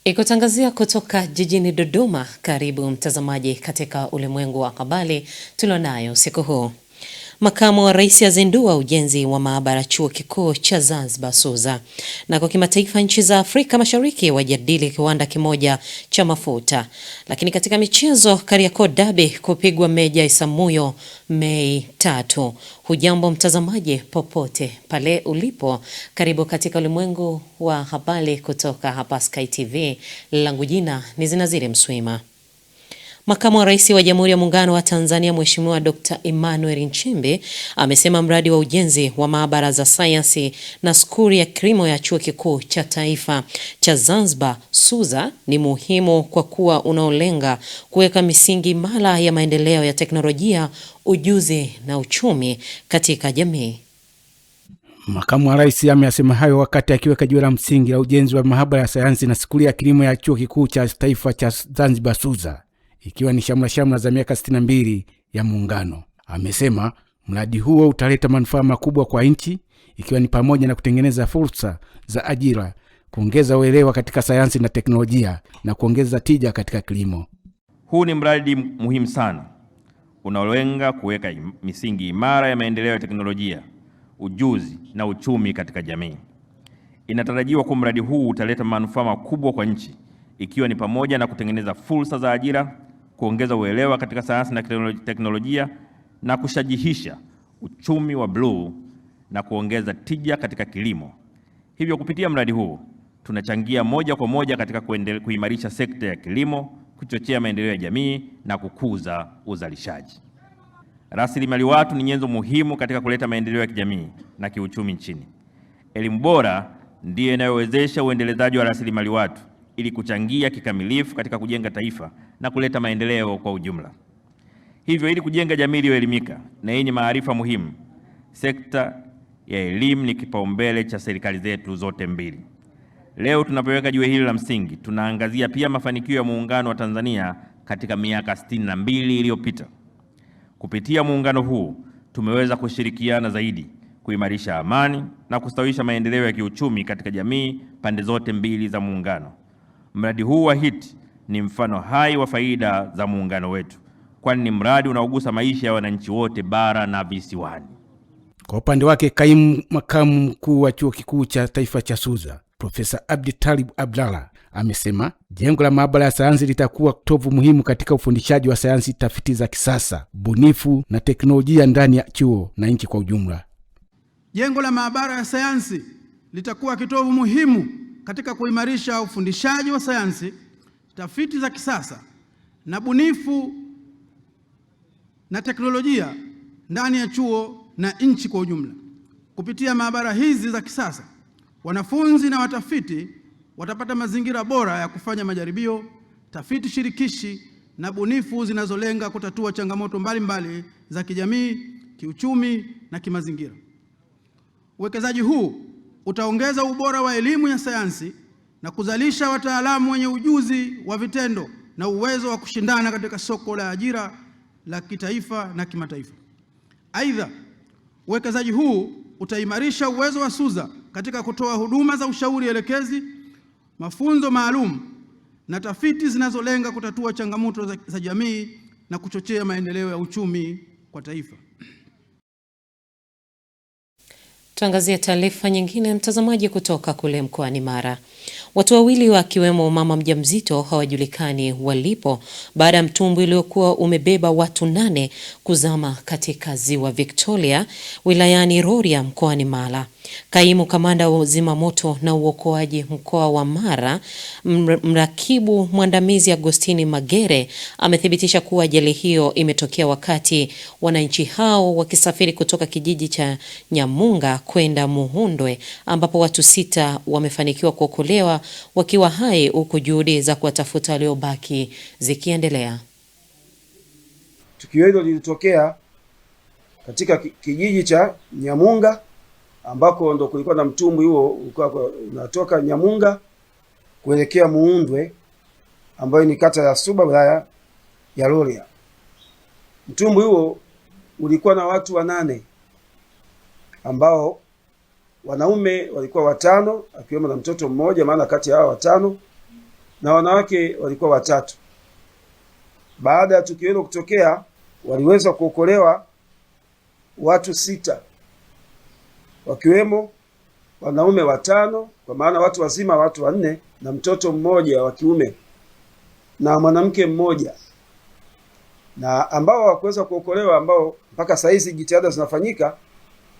Ikutangazia kutoka jijini Dodoma. Karibu mtazamaji katika ulimwengu wa habari tulionayo siku huu. Makamu wa Rais azindua ujenzi wa maabara chuo kikuu cha Zanzibar SUZA. Na kwa kimataifa, nchi za Afrika Mashariki wajadili kiwanda kimoja cha mafuta. Lakini katika michezo, Kariakoo Derby kupigwa Meja Isamuhyo Mei 3. Hujambo mtazamaji popote pale ulipo, karibu katika ulimwengu wa habari kutoka hapa Sky TV. Langu jina ni Zinaziri Mswima. Makamu wa Rais wa Jamhuri ya Muungano wa Tanzania Mheshimiwa Dr. Emmanuel Nchimbi amesema mradi wa ujenzi wa maabara za sayansi na skuli ya kilimo ya Chuo Kikuu cha Taifa cha Zanzibar SUZA ni muhimu kwa kuwa unaolenga kuweka misingi imara ya maendeleo ya teknolojia, ujuzi na uchumi katika jamii. Makamu wa Rais amesema hayo wakati akiweka jiwe la msingi la ujenzi wa maabara ya sayansi na skuli ya kilimo ya Chuo Kikuu cha Taifa cha Zanzibar SUZA, ikiwa ni shamra za miaka 62 ya Muungano. Amesema mradi huo utaleta manufaa makubwa kwa nchi, ikiwa ni pamoja na kutengeneza fursa za ajira, kuongeza uelewa katika sayansi na teknolojia na kuongeza tija katika kilimo. Huu ni mradi muhimu sana unaolenga kuweka misingi imara ya maendeleo ya teknolojia, ujuzi na uchumi katika jamii. Inatarajiwa kwa mradi huu utaleta manufaa makubwa kwa nchi, ikiwa ni pamoja na kutengeneza fursa za ajira, kuongeza uelewa katika sayansi na teknolojia na kushajihisha uchumi wa bluu na kuongeza tija katika kilimo. Hivyo kupitia mradi huu tunachangia moja kwa moja katika kuimarisha sekta ya kilimo, kuchochea maendeleo ya jamii na kukuza uzalishaji. Rasilimali watu ni nyenzo muhimu katika kuleta maendeleo ya kijamii na kiuchumi nchini. Elimu bora ndiyo inayowezesha uendelezaji wa rasilimali watu ili kuchangia kikamilifu katika kujenga taifa na kuleta maendeleo kwa ujumla. Hivyo ili kujenga jamii iliyoelimika na yenye maarifa muhimu, sekta ya elimu ni kipaumbele cha serikali zetu zote mbili. Leo tunapoweka jiwe hili la msingi, tunaangazia pia mafanikio ya Muungano wa Tanzania katika miaka 62 iliyopita. Kupitia muungano huu tumeweza kushirikiana zaidi, kuimarisha amani na kustawisha maendeleo ya kiuchumi katika jamii pande zote mbili za muungano. Mradi huu wa HIT ni mfano hai wa faida za muungano wetu, kwani ni mradi unaogusa maisha ya wananchi wote bara na visiwani. Kwa upande wake, kaimu makamu mkuu wa Chuo Kikuu cha Taifa cha SUZA, Profesa Abditalib Abdalla, amesema jengo la maabara ya sayansi litakuwa kitovu muhimu katika ufundishaji wa sayansi, tafiti za kisasa, bunifu na teknolojia ndani ya chuo na nchi kwa ujumla. Jengo la maabara ya sayansi litakuwa kitovu muhimu katika kuimarisha ufundishaji wa sayansi, tafiti za kisasa na bunifu na teknolojia ndani ya chuo na nchi kwa ujumla. Kupitia maabara hizi za kisasa, wanafunzi na watafiti watapata mazingira bora ya kufanya majaribio, tafiti shirikishi na bunifu zinazolenga kutatua changamoto mbalimbali za kijamii, kiuchumi na kimazingira. Uwekezaji huu utaongeza ubora wa elimu ya sayansi na kuzalisha wataalamu wenye ujuzi wa vitendo na uwezo wa kushindana katika soko la ajira la kitaifa na kimataifa. Aidha, uwekezaji huu utaimarisha uwezo wa SUZA katika kutoa huduma za ushauri elekezi, mafunzo maalum na tafiti zinazolenga kutatua changamoto za jamii na kuchochea maendeleo ya uchumi kwa taifa. Tuangazie taarifa nyingine mtazamaji kutoka kule mkoani Mara. Watu wawili wakiwemo mama mjamzito hawajulikani walipo baada ya mtumbwi uliokuwa umebeba watu 8 kuzama katika Ziwa Victoria wilayani Rorya mkoani Mara. Kaimu kamanda wa zimamoto na uokoaji mkoa wa Mara, mrakibu mwandamizi Agostini Magere, amethibitisha kuwa ajali hiyo imetokea wakati wananchi hao wakisafiri kutoka kijiji cha Nyamunga kwenda Muhundwe, ambapo watu 6 wamefanikiwa kuokolewa wakiwa hai, huku juhudi za kuwatafuta waliobaki zikiendelea. Tukio hilo lilitokea katika kijiji cha Nyamunga ambako ndo kulikuwa na mtumbwi huo ulikuwa unatoka Nyamunga kuelekea Muhundwe ambayo ni kata ya Suba wilaya ya Rorya. Mtumbwi huo ulikuwa na watu 8 ambao wanaume walikuwa 5 akiwemo na mtoto mmoja, maana kati ya hao 5 na wanawake walikuwa 3. Baada ya tukio hilo kutokea, waliweza kuokolewa watu 6, wakiwemo wanaume 5, kwa maana watu wazima watu 4, na mtoto mmoja wa kiume na mwanamke mmoja, na ambao hawakuweza kuokolewa, ambao mpaka saa hizi jitihada zinafanyika,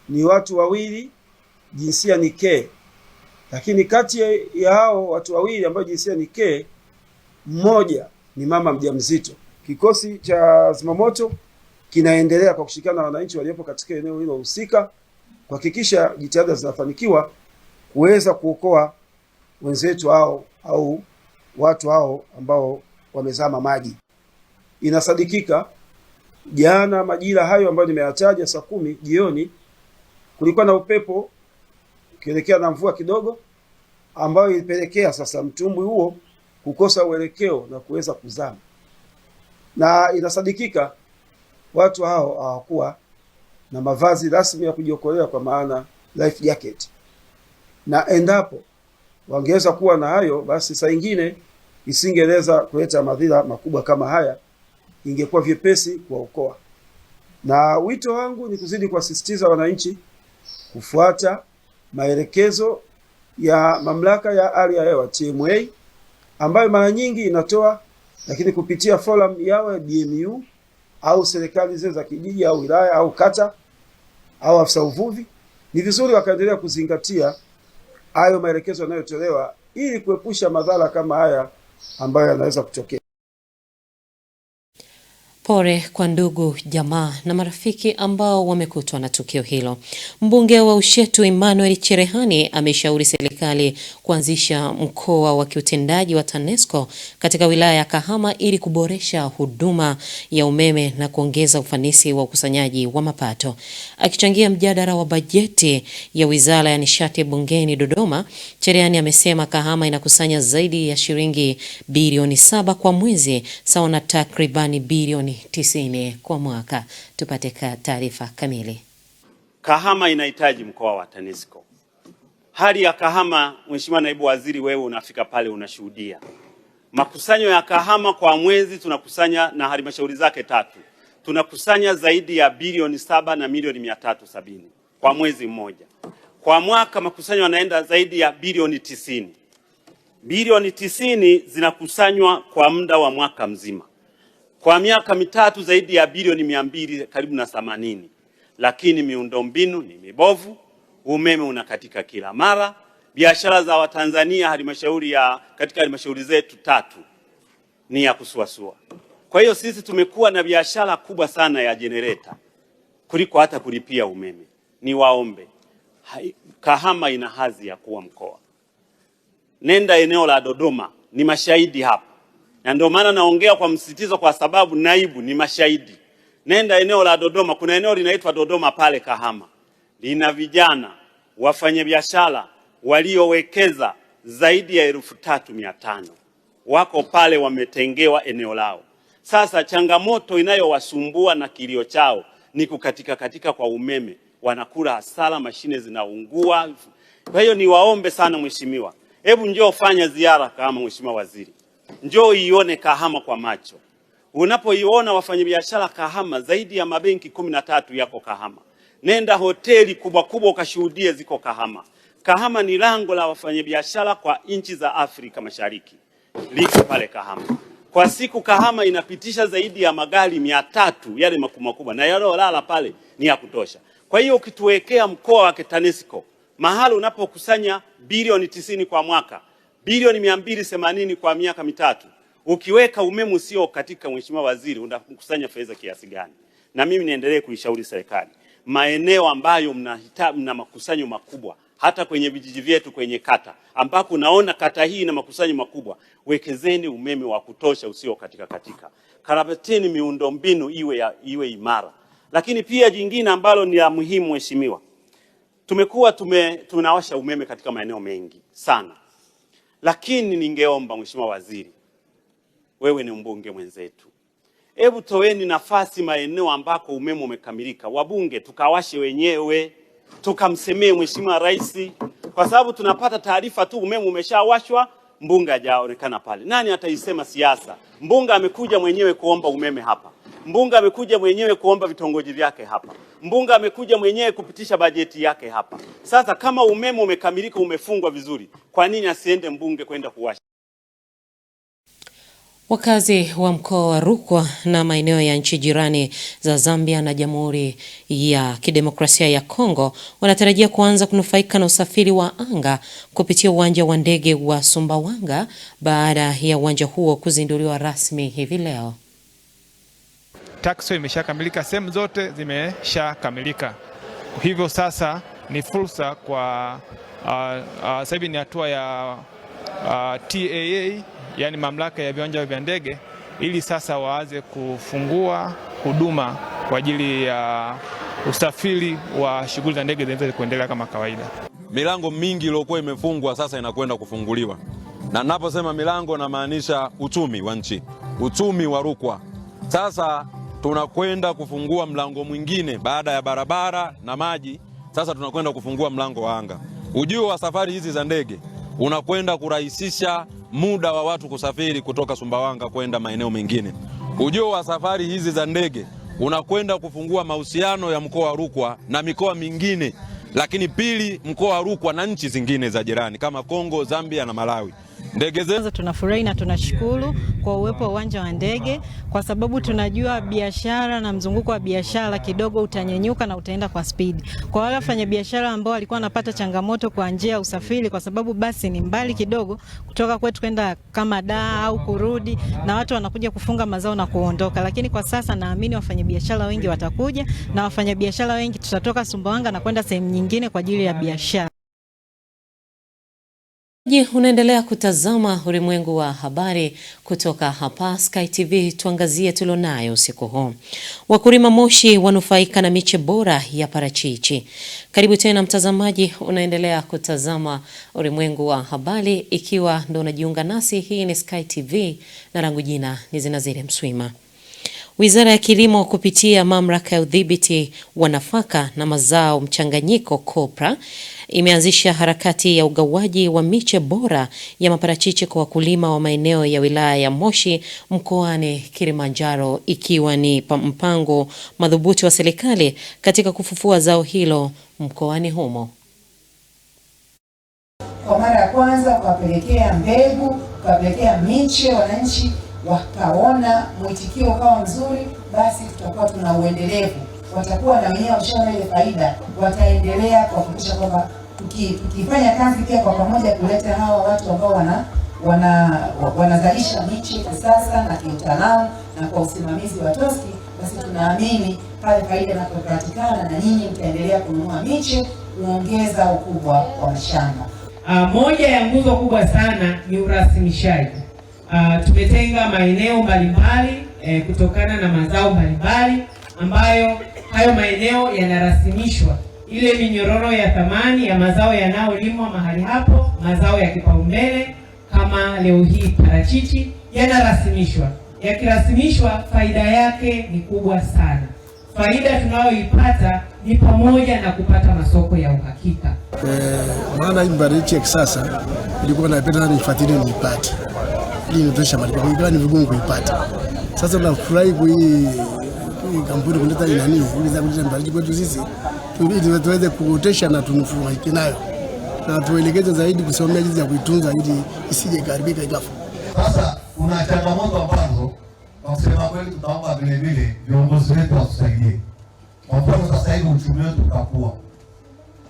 ni watu 2 jinsia ni ke. Lakini kati ya hao watu 2 ambao jinsia ni ke, mmoja ni mama mjamzito. Kikosi cha zimamoto kinaendelea kwa kushirikiana na wananchi waliopo katika eneo hilo husika kuhakikisha jitihada zinafanikiwa kuweza kuokoa wenzetu hao au watu hao ambao wamezama maji. Inasadikika jana majira hayo ambayo nimeyataja, saa 10 jioni, kulikuwa na upepo ukielekea na mvua kidogo, ambayo ilipelekea sasa mtumbwi huo kukosa uelekeo na kuweza kuzama. Na inasadikika watu hao hawakuwa na mavazi rasmi ya kujiokolea, kwa maana life jacket, na endapo wangeweza kuwa na hayo, basi saa nyingine isingeweza kuleta madhara makubwa kama haya, ingekuwa vyepesi kuwaokoa. Na wito wangu ni kuzidi kuwasisitiza wananchi kufuata maelekezo ya mamlaka ya hali ya hewa TMA, ambayo mara nyingi inatoa, lakini kupitia forum yao ya DMU au serikali zile za kijiji au wilaya au kata au afisa uvuvi, ni vizuri wakaendelea kuzingatia hayo maelekezo yanayotolewa ili kuepusha madhara kama haya ambayo yanaweza kutokea. Pole kwa ndugu, jamaa na marafiki ambao wamekutwa na tukio hilo. Mbunge wa Ushetu Emmanuel Cherehani ameshauri serikali kuanzisha mkoa wa kiutendaji wa TANESCO katika wilaya ya Kahama ili kuboresha huduma ya umeme na kuongeza ufanisi wa ukusanyaji wa mapato. Akichangia mjadala wa bajeti ya Wizara ya Nishati bungeni Dodoma, Cherehani amesema Kahama inakusanya zaidi ya shilingi bilioni 7 kwa mwezi, sawa na takribani bilioni 90 kwa mwaka. Tupate taarifa kamili. Kahama inahitaji mkoa wa TANESCO. Hali ya Kahama, Mheshimiwa Naibu Waziri, wewe unafika pale unashuhudia. Makusanyo ya Kahama kwa mwezi tunakusanya na halmashauri zake 3. Tunakusanya zaidi ya bilioni 7 na milioni 370 kwa mwezi mmoja. Kwa mwaka makusanyo yanaenda zaidi ya bilioni 90. Bilioni 90 zinakusanywa kwa muda wa mwaka mzima. Kwa miaka mitatu zaidi ya bilioni 200 karibu na 80. Lakini miundombinu ni mibovu, umeme unakatika kila mara, biashara za Watanzania katika halmashauri zetu 3 ni ya kusuasua. Kwa hiyo sisi tumekuwa na biashara kubwa sana ya generator kuliko hata kulipia umeme. Ni waombe, Kahama ina hadhi ya kuwa mkoa. Nenda eneo la Dodoma, ni mashahidi hapa. Na ndio maana naongea kwa msisitizo, kwa sababu naibu ni mashahidi. Nenda eneo la Dodoma, kuna eneo linaitwa Dodoma pale Kahama. Lina vijana wafanyabiashara waliowekeza zaidi ya 3,500. Wako pale wametengewa eneo lao. Sasa changamoto inayowasumbua na kilio chao ni katika kwa umeme. Wanakula hasara, mashine zinaungua. Kwa hiyo niwaombe sana mheshimiwa, hebu njoo fanya ziara kama Mheshimiwa Waziri. Njoo ione Kahama kwa macho. Unapoiona wafanyabiashara Kahama, zaidi ya mabenki 13 yako Kahama. Nenda hoteli kubwa kubwa ukashuhudie ziko Kahama. Kahama ni lango la wafanyabiashara kwa nchi za Afrika Mashariki. Liko pale Kahama. Kwa siku Kahama inapitisha zaidi ya magari 300 yale makubwa, na yale lala pale ni ya kutosha. Kwa hiyo ukituwekea mkoa wa TANESCO, mahali unapokusanya bilioni 90 kwa mwaka, bilioni 280 kwa miaka mitatu, ukiweka umeme usio katika, Mheshimiwa Waziri, unakusanya fedha kiasi gani? Na mimi niendelee kuishauri serikali, maeneo ambayo mna makusanyo makubwa, hata kwenye vijiji vyetu, kwenye kata ambako unaona kata hii na makusanyo makubwa, wekezeni umeme wa kutosha usio katika. Karabateni miundombinu iwe imara. Lakini pia jingine ambalo ni la muhimu mheshimiwa, tumekuwa tunawasha umeme katika maeneo mengi sana. Lakini ningeomba Mheshimiwa Waziri, wewe ni mbunge mwenzetu, hebu toeni nafasi maeneo ambako umeme umekamilika, wabunge tukawashe wenyewe, tukamsemee Mheshimiwa Rais, kwa sababu tunapata taarifa tu umeme umeshawashwa, mbunge hajaonekana pale. Nani ataisema siasa? Mbunge amekuja mwenyewe kuomba umeme hapa. Mbunge amekuja mwenyewe kuomba vitongoji vyake hapa. Mbunge amekuja mwenyewe kupitisha bajeti yake hapa. Sasa kama umeme umekamilika, umefungwa vizuri, kwa nini asiende mbunge kwenda kuwasha? Wakazi wa mkoa wa Rukwa na maeneo ya nchi jirani za Zambia na Jamhuri ya Kidemokrasia ya Kongo wanatarajia kuanza kunufaika na usafiri wa anga kupitia uwanja wa ndege wa Sumbawanga baada ya uwanja huo kuzinduliwa rasmi hivi leo. Taxi imeshakamilika, sehemu zote zimeshakamilika. Hivyo sasa ni fursa kwa sasa hivi ni hatua ya TAA, yani mamlaka ya viwanja vya ndege, ili sasa waanze kufungua huduma kwa ajili ya usafiri wa shughuli za ndege zinaweza kuendelea kama kawaida. Milango mingi iliyokuwa imefungwa sasa inakwenda kufunguliwa. Na ninaposema milango namaanisha uchumi wa nchi, uchumi wa Rukwa. Sasa tunakwenda kufungua mlango mwingine baada ya barabara na maji. Sasa tunakwenda kufungua mlango wa anga. Ujio wa safari hizi za ndege unakwenda kurahisisha muda wa watu kusafiri kutoka Sumbawanga kwenda maeneo mengine. Ujio wa safari hizi za ndege unakwenda kufungua mahusiano ya mkoa wa Rukwa na mikoa mingine, lakini pili mkoa wa Rukwa na nchi zingine za jirani kama Kongo, Zambia na Malawi. Ndege zetu tunafurahi na tunashukuru kwa uwepo wa uwanja wa ndege, kwa sababu tunajua biashara na mzunguko wa biashara kidogo utanyenyuka na utaenda kwa speed. Kwa wale wafanyabiashara ambao walikuwa wanapata changamoto kwa njia ya usafiri, kwa sababu basi ni mbali kidogo kutoka kwetu kwenda kama Dar au kurudi, na watu wanakuja kufunga mazao na kuondoka, lakini kwa sasa naamini wafanyabiashara wengi watakuja, na wafanyabiashara wengi tutatoka Sumbawanga na kwenda sehemu nyingine kwa ajili ya biashara. Unaendelea kutazama ulimwengu wa habari kutoka hapa Sky TV. Tuangazie tulionayo usiku huu. Wakulima Moshi wanufaika na miche bora ya parachichi. Karibu tena mtazamaji, unaendelea kutazama ulimwengu wa habari ikiwa ndo unajiunga nasi. Hii ni Sky TV na langu jina ni Zinazile Mswima. Wizara ya Kilimo kupitia Mamlaka ya Udhibiti wa Nafaka na Mazao Mchanganyiko COPRA imeanzisha harakati ya ugawaji wa miche bora ya maparachichi kwa wakulima wa maeneo ya wilaya ya Moshi mkoani Kilimanjaro, ikiwa ni mpango madhubuti wa serikali katika kufufua zao hilo mkoani humo. Kwa mara ya kwanza kuwapelekea mbegu, kuwapelekea miche wananchi, wakaona mwitikio ukawa mzuri, basi tutakuwa tuna uendelevu. Watakuwa na wenyewe washaona ile faida, wataendelea kuhakikisha kwamba tukifanya kazi pia kwa pamoja kuleta hawa watu ambao wanazalisha miche kisasa na kiutaalamu na kwa usimamizi wa TOSCI, basi tunaamini pale faida inapopatikana na nyinyi mtaendelea kununua miche, kuongeza ukubwa wa mashamba. Moja ya nguzo kubwa sana ni urasimishaji. Tumetenga maeneo mbalimbali kutokana na mazao mbalimbali ambayo hayo maeneo yanarasimishwa. Ile minyororo ya thamani ya mazao yanayolimwa mahali hapo, mazao ya kipaumbele kama leo hii parachichi, yanarasimishwa. Yakirasimishwa, faida yake ni kubwa sana. Faida tunayoipata ni pamoja na kupata masoko ya uhakika. Maana hii parachichi ya kisasa ilikuwa napenda nifuatilie nipate. Ili nitosha malipo kwa ni vigumu kuipata. Sasa tunafurahi kwa hii kampuni kuleta nani ili za kuleta parachichi kwetu sisi, ili tuweze kuotesha na tunufaike nayo, na tuelekeze zaidi kusomea jinsi ya kuitunza ili isije karibika ikafa. Sasa kuna changamoto ambazo kwa kusema kweli tutaomba vile vile viongozi wetu watusaidie. Kwa mfano sasa hivi uchumi wetu ukakua.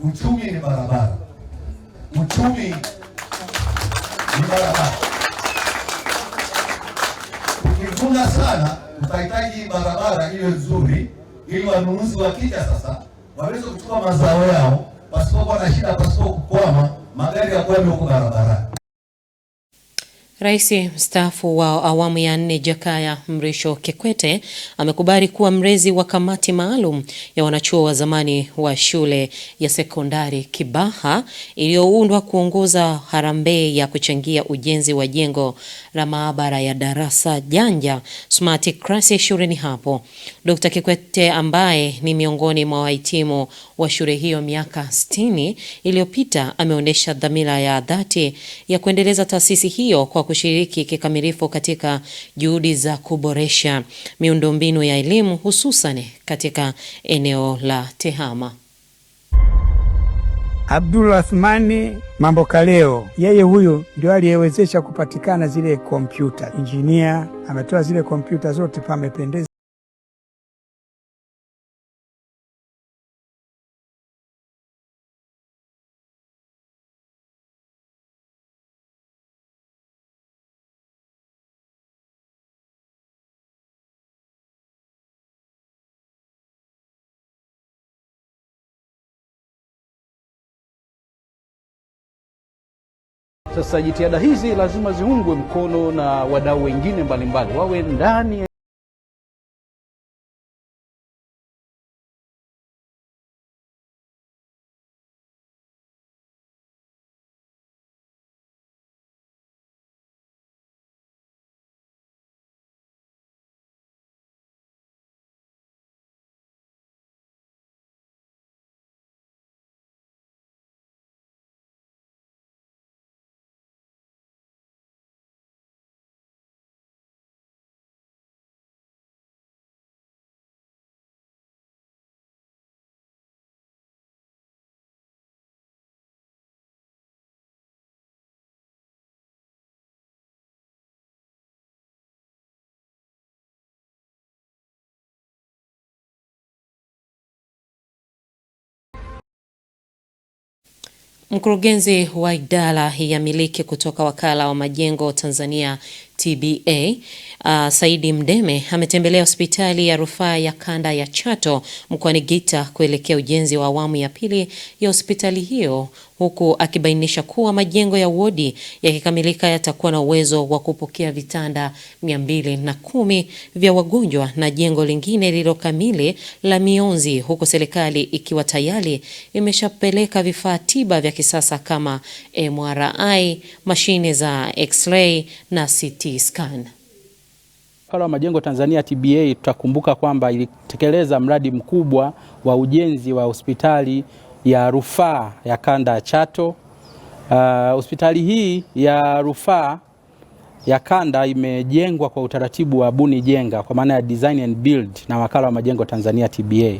Uchumi ni barabara. Uchumi ni barabara. Tukivuna sana, tutahitaji barabara iwe nzuri ili wanunuzi wakija sasa waweze kuchukua mazao yao pasipokuwa na shida, pasipo kukwama magari ya kwenda huko barabarani. Rais mstaafu wa awamu ya 4 Jakaya Mrisho Kikwete amekubali kuwa mrezi wa kamati maalum ya wanachuo wa zamani wa shule ya sekondari Kibaha iliyoundwa kuongoza harambee ya kuchangia ujenzi wa jengo la maabara ya darasa janja Smart Class shuleni hapo. Dr. Kikwete ambaye ni miongoni mwa wahitimu wa shule hiyo miaka 60 iliyopita ameonyesha dhamira ya dhati ya kuendeleza taasisi hiyo kwa kushiriki kikamilifu katika juhudi za kuboresha miundombinu ya elimu hususan katika eneo la TEHAMA. Abdulrahmani Mambokaleo, yeye huyo ndio aliyewezesha kupatikana zile kompyuta. Engineer ametoa zile kompyuta zote, pamependeza. Sasa jitihada hizi lazima ziungwe mkono na wadau wengine mbalimbali wawe ndani Mkurugenzi wa idara ya miliki kutoka Wakala wa Majengo Tanzania TBA, Saidi Mdeme ametembelea hospitali ya rufaa ya kanda ya Chato mkoani Geita kuelekea ujenzi wa awamu ya pili ya hospitali hiyo, huku akibainisha kuwa majengo ya wodi yakikamilika yatakuwa na uwezo wa kupokea vitanda 210 vya wagonjwa na jengo lingine lililo kamili la mionzi, huku serikali ikiwa tayari imeshapeleka vifaa tiba vya kisasa kama MRI, mashine za X-ray na CT scan. Wakala wa Majengo Tanzania TBA, tutakumbuka kwamba ilitekeleza mradi mkubwa wa ujenzi wa hospitali ya rufaa ya kanda ya Chato. Hospitali hii ya rufaa ya kanda imejengwa kwa utaratibu wa buni jenga kwa maana ya design and build na Wakala wa Majengo Tanzania TBA.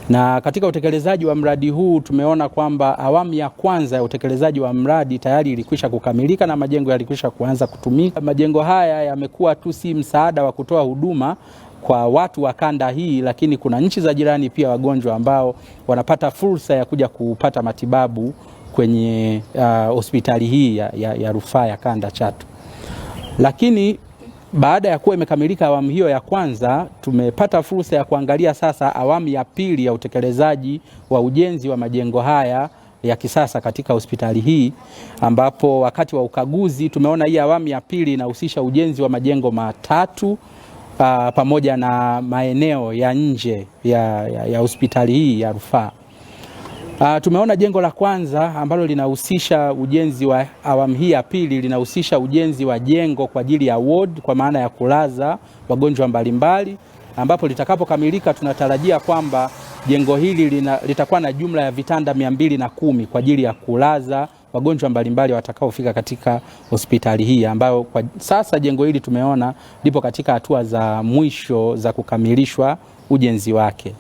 Na katika utekelezaji wa mradi huu tumeona kwamba awamu ya kwanza ya utekelezaji wa mradi tayari ilikwisha kukamilika na majengo yalikwisha kuanza kutumika. Majengo haya yamekuwa tu si msaada wa kutoa huduma kwa watu wa kanda hii, lakini kuna nchi za jirani pia wagonjwa ambao wanapata fursa ya kuja kupata matibabu kwenye hospitali hii ya rufaa ya kanda Chato. Lakini baada ya kuwa imekamilika awamu hiyo ya kwanza, tumepata fursa ya kuangalia sasa awamu ya pili ya utekelezaji wa ujenzi wa majengo haya ya kisasa katika hospitali hii, ambapo wakati wa ukaguzi tumeona hii awamu ya pili inahusisha ujenzi wa majengo matatu pamoja na maeneo ya nje ya hospitali hii ya rufaa. Tumeona jengo la kwanza ambalo linahusisha ujenzi wa awamu hii ya pili linahusisha ujenzi wa jengo kwa ajili ya ward kwa maana ya kulaza wagonjwa mbalimbali, ambapo litakapokamilika tunatarajia kwamba jengo hili litakuwa na jumla ya vitanda 210 kwa ajili ya kulaza wagonjwa mbalimbali watakaofika katika hospitali hii, ambayo kwa sasa jengo hili tumeona lipo katika hatua za mwisho za kukamilishwa ujenzi wake.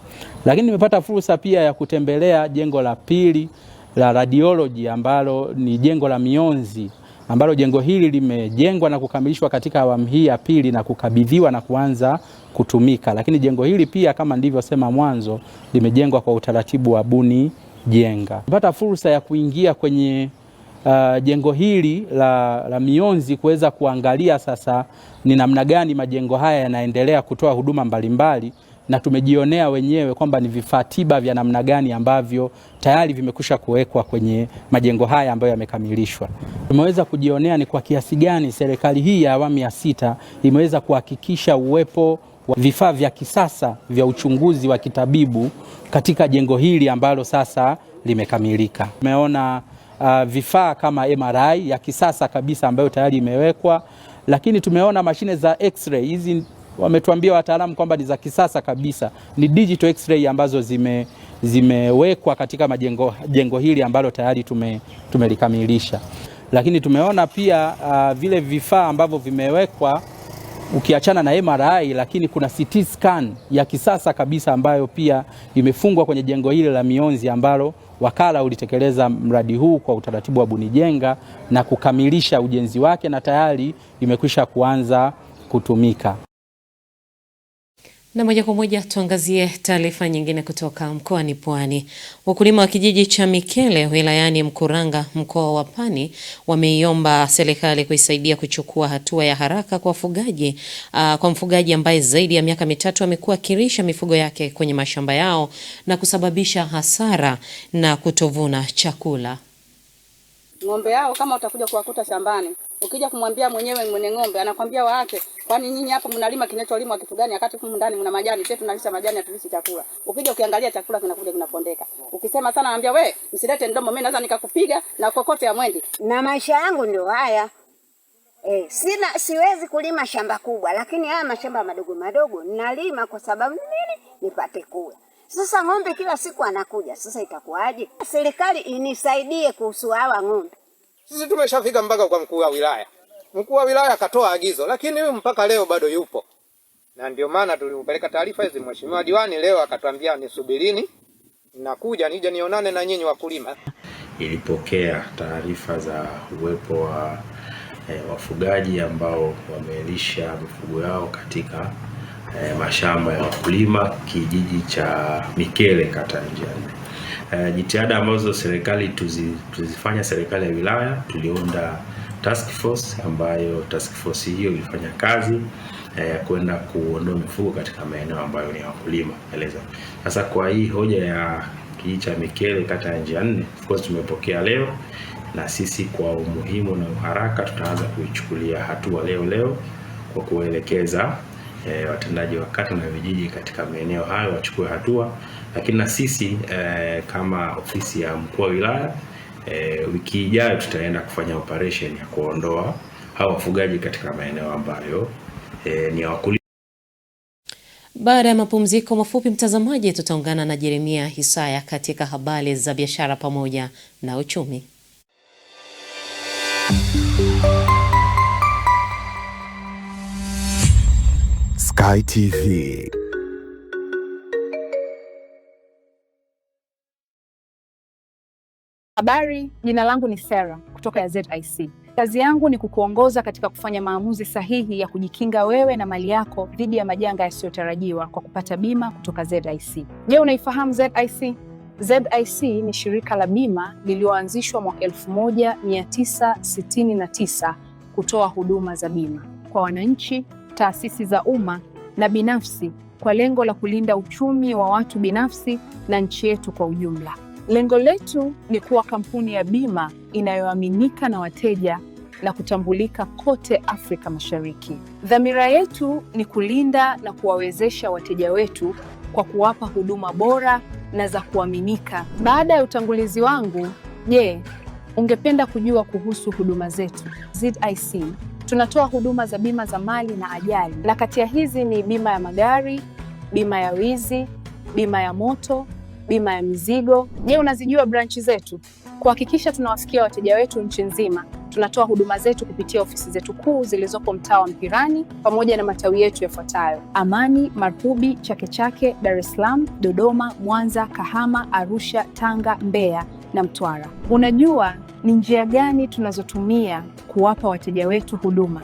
Lakini nimepata fursa pia ya kutembelea jengo la pili la radiology ambalo ni jengo la mionzi, ambalo jengo hili limejengwa na kukamilishwa katika awamu hii ya pili na kukabidhiwa na kuanza kutumika. Lakini jengo hili pia kama nilivyosema mwanzo limejengwa kwa utaratibu wa buni jenga. Nimepata fursa ya kuingia kwenye jengo hili la mionzi kuweza kuangalia sasa ni namna gani majengo haya yanaendelea kutoa huduma mbalimbali, na tumejionea wenyewe kwamba ni vifaa tiba vya namna gani ambavyo tayari vimekwisha kuwekwa kwenye majengo haya ambayo yamekamilishwa. Tumeweza kujionea ni kwa kiasi gani serikali hii ya awamu ya 6 imeweza kuhakikisha uwepo wa vifaa vya kisasa vya uchunguzi wa kitabibu katika jengo hili ambalo sasa limekamilika. Tumeona vifaa kama MRI ya kisasa kabisa ambayo tayari imewekwa, lakini tumeona mashine za X-ray. Hizi wametuambia wataalamu kwamba ni za kisasa kabisa, ni digital X-ray ambazo zimewekwa katika jengo hili ambalo tayari tumelikamilisha. Lakini tumeona pia vile vifaa ambavyo vimewekwa ukiachana na MRI, lakini kuna CT scan ya kisasa kabisa ambayo pia imefungwa kwenye jengo hili la mionzi ambalo wakala ulitekeleza mradi huu kwa utaratibu wa Bunijenga na kukamilisha ujenzi wake na tayari imekwisha kuanza kutumika. Na moja kwa moja tuangazie taarifa nyingine kutoka mkoani Pwani. Wakulima wa kijiji cha Mikele wilayani Mkuranga mkoa wa Pwani wameiomba serikali kuisaidia kuchukua hatua ya haraka kwa mfugaji ambaye zaidi ya miaka 3 amekuwa akilisha mifugo yake kwenye mashamba yao na kusababisha hasara na kutovuna chakula. Ng'ombe yao kama utakuja kuwakuta shambani, ukija kumwambia mwenyewe mwenye ng'ombe anakwambia waache, kwani nyinyi hapo mnalima kinacholimwa kitu gani wakati huko ndani mna majani, sisi tunalisha majani hatulishi chakula. Ukija ukiangalia chakula kinakuja kinapondeka. Ukisema sana anambia we msilete ndomo, mimi naweza nikakupiga na kokote ya mwendi. Na maisha yangu ndio haya. Siwezi kulima shamba kubwa, lakini haya mashamba madogo madogo ninalima kwa sababu nini? Nipate kula. Sasa ng'ombe kila siku anakuja, sasa itakuwaje? Serikali inisaidie kuhusu hawa ng'ombe. Sisi tumeshafika mpaka kwa mkuu wa wilaya. Mkuu wa wilaya akatoa agizo, lakini huyu mpaka leo bado yupo. Na ndio maana tulipeleka taarifa hizi mheshimiwa diwani leo akatuambia nisubirini, nakuja nije nionane na nyinyi wakulima. Ilipokea taarifa za uwepo wa wafugaji ambao wamelisha mifugo yao katika mashamba ya wakulima kijiji cha Mikele kata Njiani. Jitihada ambazo serikali tuzifanya serikali ya wilaya, tuliunda task force ambayo task force hiyo ilifanya kazi ya kwenda kuondoa mifugo katika maeneo ambayo ni wakulima eleza. Sasa kwa hii hoja ya kijiji cha Mikele kata ya Njiani, of course tumepokea leo na sisi kwa umuhimu na uharaka tutaanza kuichukulia hatua leo kwa kuelekeza watendaji wa kata na vijiji katika maeneo hayo wachukue hatua, lakini na sisi kama ofisi ya mkuu wa wilaya wiki ijayo tutaenda kufanya operation ya kuondoa hao wafugaji katika maeneo ambayo ni wakulima. Baada ya mapumziko mafupi, mtazamaji, tutaungana na Jeremia Hisaya katika habari za biashara pamoja na uchumi. Sky TV. Habari, jina langu ni Sarah kutoka ya ZIC. Kazi yangu ni kukuongoza katika kufanya maamuzi sahihi ya kujikinga wewe na mali yako dhidi ya majanga yasiyotarajiwa kwa kupata bima kutoka ZIC. Je, unaifahamu ZIC? ZIC ni shirika la bima lililoanzishwa mwaka 1969 kutoa huduma za bima kwa wananchi, taasisi za umma na binafsi kwa lengo la kulinda uchumi wa watu binafsi na nchi yetu kwa ujumla. Lengo letu ni kuwa kampuni ya bima inayoaminika na wateja na kutambulika kote Afrika Mashariki. Dhamira yetu ni kulinda na kuwawezesha wateja wetu kwa kuwapa huduma bora na za kuaminika. Baada ya utangulizi wangu, je, ungependa kujua kuhusu huduma zetu? ZIC tunatoa huduma za bima za mali na ajali, na kati ya hizi ni bima ya magari, bima ya wizi, bima ya moto, bima ya mizigo. Je, unazijua branchi zetu? Kuhakikisha tunawafikia wateja wetu nchi nzima, tunatoa huduma zetu kupitia ofisi zetu kuu zilizopo mtaa wa Mpirani pamoja na matawi yetu yafuatayo: Amani, Marhubi, Chake Chake, Dar es Salaam, Dodoma, Mwanza, Kahama, Arusha, Tanga, Mbeya na Mtwara. Unajua ni njia gani tunazotumia kuwapa wateja wetu huduma?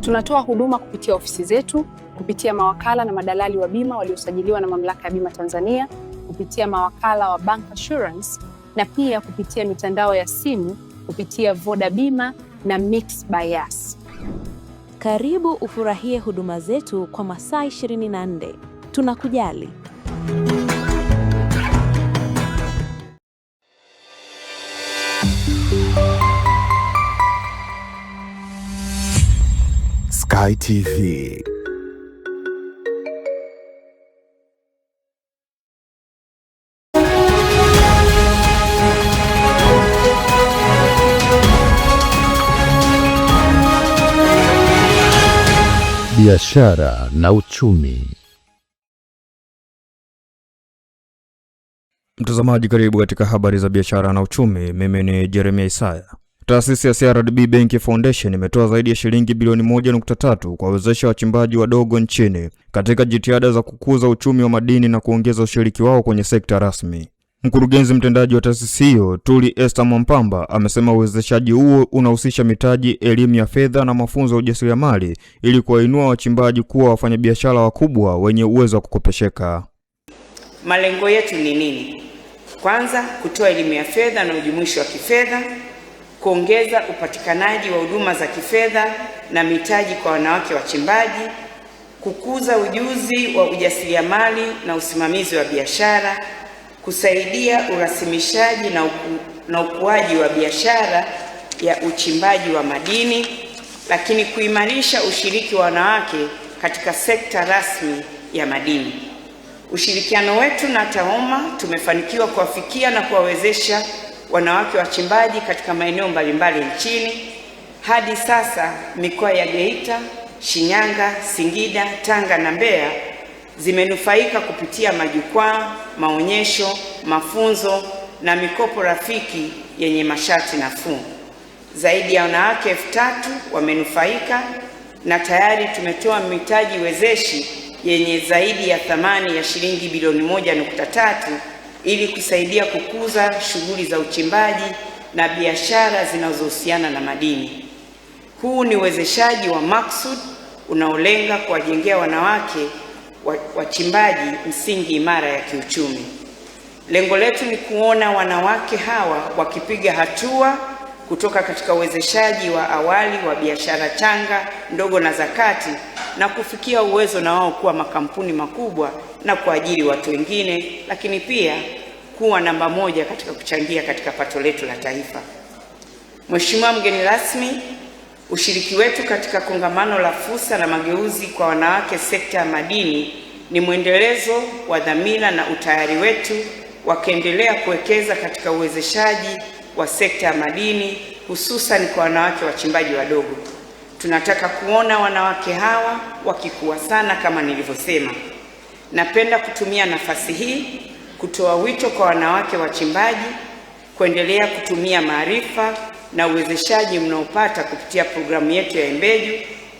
Tunatoa huduma kupitia ofisi zetu, kupitia mawakala na madalali wa bima waliosajiliwa na Mamlaka ya Bima Tanzania, kupitia mawakala wa Bank Assurance na pia kupitia mitandao ya simu kupitia Voda Bima na Mix by Yas. Karibu ufurahie huduma zetu kwa masaa 24. tunakujali. Sky TV. Biashara na uchumi. Mtazamaji, karibu katika habari za biashara na uchumi. Mimi ni Jeremia Isaya. Taasisi ya CRDB Bank Foundation imetoa zaidi ya shilingi bilioni 1.3 kwa wezesha wachimbaji wadogo nchini katika jitihada za kukuza uchumi wa madini na kuongeza ushiriki wao kwenye sekta rasmi. Mkurugenzi mtendaji wa taasisi hiyo, Tuli Esther Mwampamba, amesema uwezeshaji huo unahusisha mitaji, elimu ya fedha na mafunzo ya ujasiriamali ili kuwainua wachimbaji kuwa wafanyabiashara wakubwa wenye uwezo wa kukopesheka. Malengo yetu ni nini? Kwanza, kutoa elimu ya fedha na ujumuishi wa kifedha, kuongeza upatikanaji wa huduma za kifedha na mitaji kwa wanawake wachimbaji, kukuza ujuzi wa ujasiriamali na usimamizi wa biashara, kusaidia urasimishaji na ukuaji wa biashara ya uchimbaji wa madini, lakini kuimarisha ushiriki wa wanawake katika sekta rasmi ya madini. Ushirikiano wetu na TAOMA tumefanikiwa kuwafikia na kuwawezesha wanawake wachimbaji katika maeneo mbalimbali nchini. Hadi sasa mikoa ya Geita, Shinyanga, Singida, Tanga na Mbeya zimenufaika kupitia majukwaa, maonyesho, mafunzo na mikopo rafiki yenye masharti nafuu. Zaidi ya wanawake 3,000 wamenufaika na tayari tumetoa mitaji wezeshi yenye zaidi ya thamani ya shilingi bilioni 1.3 ili kusaidia kukuza shughuli za uchimbaji na biashara zinazohusiana na madini. Huu ni uwezeshaji wa maksud unaolenga kuwajengea wanawake wachimbaji msingi imara ya kiuchumi. Lengo letu ni kuona wanawake hawa wakipiga hatua kutoka katika uwezeshaji wa awali wa biashara changa, ndogo na zakati na kufikia uwezo na wao kuwa makampuni makubwa na kuajiri watu wengine, lakini pia kuwa namba 1 katika kuchangia katika pato letu la taifa. Mheshimiwa mgeni rasmi, ushiriki wetu katika kongamano la fursa na mageuzi kwa wanawake sekta ya madini ni mwendelezo wa dhamira na utayari wetu wakiendelea kuwekeza katika uwezeshaji wa sekta ya madini, hususan kwa wanawake wachimbaji wadogo. Tunataka kuona wanawake hawa wakikua sana kama nilivyosema. Napenda kutumia nafasi hii kutoa wito kwa wanawake wachimbaji kuendelea kutumia maarifa na uwezeshaji mnaopata kupitia programu yetu ya Embeju,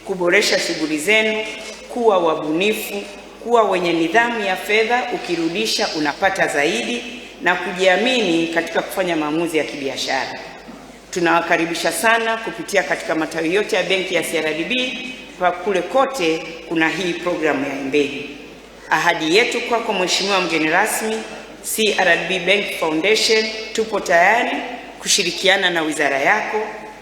kuboresha shughuli zenu, kuwa wabunifu, kuwa wenye nidhamu ya fedha, ukirudisha unapata zaidi, na kujiamini katika kufanya maamuzi ya kibiashara. Tunawakaribisha sana kupitia katika matawi yote ya benki ya CRDB, kwa kule kote kuna hii programu ya Embeju. Ahadi yetu kwako Mheshimiwa mgeni rasmi, CRDB Bank Foundation tupo tayari kushirikiana na wizara yako,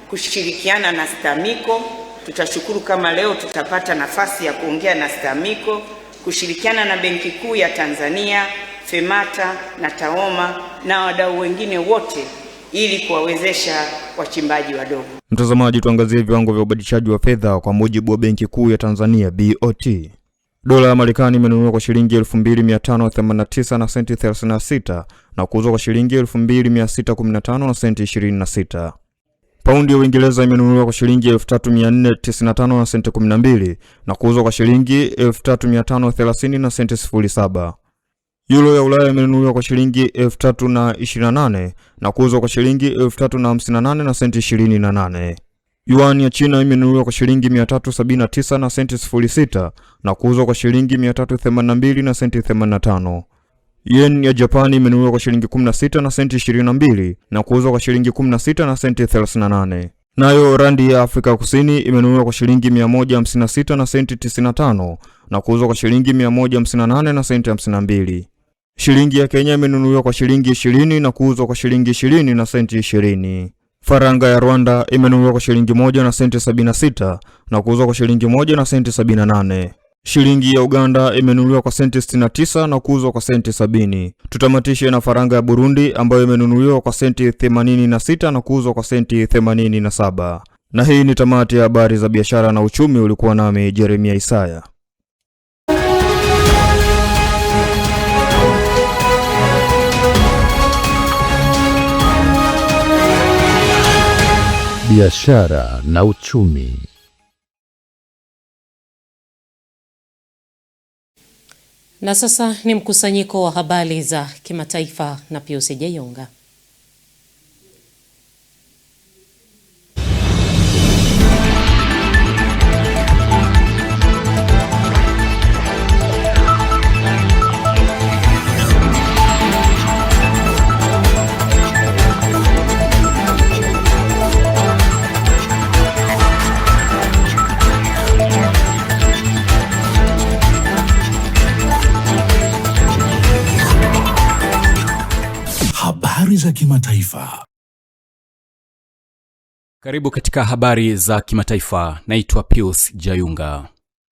kushirikiana na STAMICO. Tutashukuru kama leo tutapata nafasi ya kuongea na STAMICO, kushirikiana na Benki Kuu ya Tanzania, FEMATA na TAOMA na wadau wengine wote ili kuwawezesha wachimbaji wadogo. Mtazamaji, tuangazie viwango vya ubadilishaji wa fedha kwa mujibu wa Benki Kuu ya Tanzania BOT. Dola ya Marekani imenunuliwa kwa shilingi 2589 na senti 36 na kuuzwa kwa shilingi 2615 na senti 26. Paundi ya Uingereza imenunuliwa kwa shilingi 3495 na senti 12 na kuuzwa kwa shilingi 3530 na senti 07. Euro ya Ulaya imenunuliwa kwa shilingi 3028 na kuuzwa kwa shilingi 3058 na senti 28. Yuan ya China imenunuliwa kwa shilingi 379 na senti 06 na kuuzwa kwa shilingi 382 na senti 85. Yen ya Japani imenunuliwa kwa shilingi 16 na senti 22 na kuuzwa kwa shilingi 16 na senti 38. Nayo randi ya Afrika Kusini imenunuliwa kwa shilingi 156 na senti 95 na kuuzwa kwa shilingi 158 na senti 52. Shilingi ya Kenya imenunuliwa kwa shilingi 20 na kuuzwa kwa shilingi 20 na senti 20. Faranga ya Rwanda imenunuliwa kwa shilingi 1 na senti 76 na kuuzwa kwa shilingi 1 na senti 78. Shilingi ya Uganda imenunuliwa kwa senti 69 na kuuzwa kwa senti 70. Tutamatishe na faranga ya Burundi ambayo imenunuliwa kwa senti 86 na kuuzwa kwa senti 87. Na hii ni tamati ya habari za biashara na uchumi. Ulikuwa nami Jeremia Isaya. Biashara na uchumi. Na sasa ni mkusanyiko wa habari za kimataifa na Pius Jayonga. Habari za kimataifa. Karibu katika habari za kimataifa. Naitwa Pius Jayunga.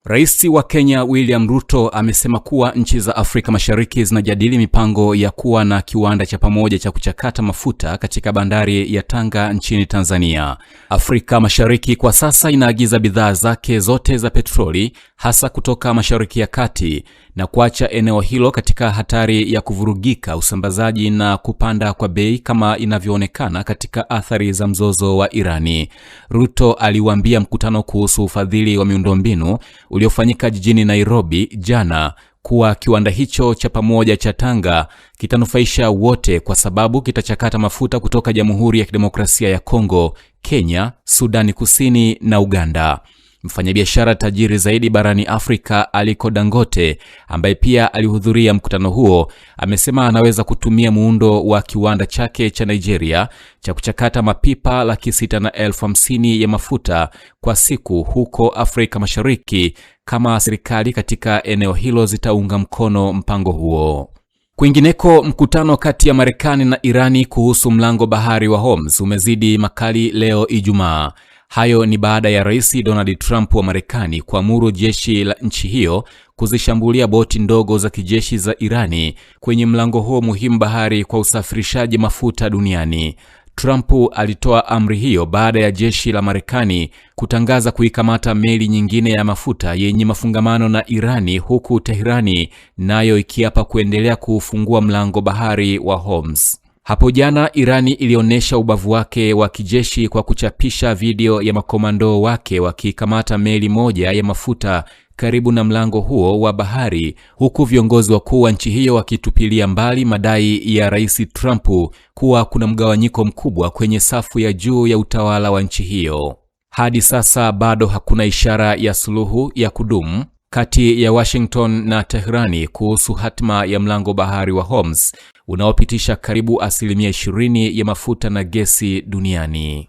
Rais wa Kenya William Ruto amesema kuwa nchi za Afrika Mashariki zinajadili mipango ya kuwa na kiwanda cha pamoja cha kuchakata mafuta katika bandari ya Tanga nchini Tanzania. Afrika Mashariki kwa sasa inaagiza bidhaa zake zote za petroli hasa kutoka Mashariki ya Kati na kuacha eneo hilo katika hatari ya kuvurugika usambazaji na kupanda kwa bei kama inavyoonekana katika athari za mzozo wa Irani. Ruto aliwaambia mkutano kuhusu ufadhili wa miundombinu uliofanyika jijini Nairobi jana kuwa kiwanda hicho cha pamoja cha Tanga kitanufaisha wote kwa sababu kitachakata mafuta kutoka Jamhuri ya Kidemokrasia ya Kongo, Kenya, Sudani Kusini na Uganda. Mfanyabiashara tajiri zaidi barani Afrika Aliko Dangote, ambaye pia alihudhuria mkutano huo, amesema anaweza kutumia muundo wa kiwanda chake cha Nigeria cha kuchakata mapipa 650,000 ya mafuta kwa siku huko Afrika Mashariki kama serikali katika eneo hilo zitaunga mkono mpango huo. Kwingineko, mkutano kati ya Marekani na Irani kuhusu mlango bahari wa Hormuz umezidi makali leo Ijumaa. Hayo ni baada ya Rais Donald Trump wa Marekani kuamuru jeshi la nchi hiyo kuzishambulia boti ndogo za kijeshi za Irani kwenye mlango huo muhimu bahari kwa usafirishaji mafuta duniani. Trump alitoa amri hiyo baada ya jeshi la Marekani kutangaza kuikamata meli nyingine ya mafuta yenye mafungamano na Irani, huku Teherani nayo ikiapa kuendelea kufungua mlango bahari wa Hormuz. Hapo jana Irani ilionyesha ubavu wake wa kijeshi kwa kuchapisha video ya makomando wake wakikamata meli moja ya mafuta karibu na mlango huo wa bahari, huku viongozi wakuu wa nchi hiyo wakitupilia mbali madai ya Rais Trump kuwa kuna mgawanyiko mkubwa kwenye safu ya juu ya utawala wa nchi hiyo. Hadi sasa bado hakuna ishara ya suluhu ya kudumu kati ya Washington na Teherani kuhusu hatima ya mlango bahari wa Hormuz unaopitisha karibu 20% ya mafuta na gesi duniani.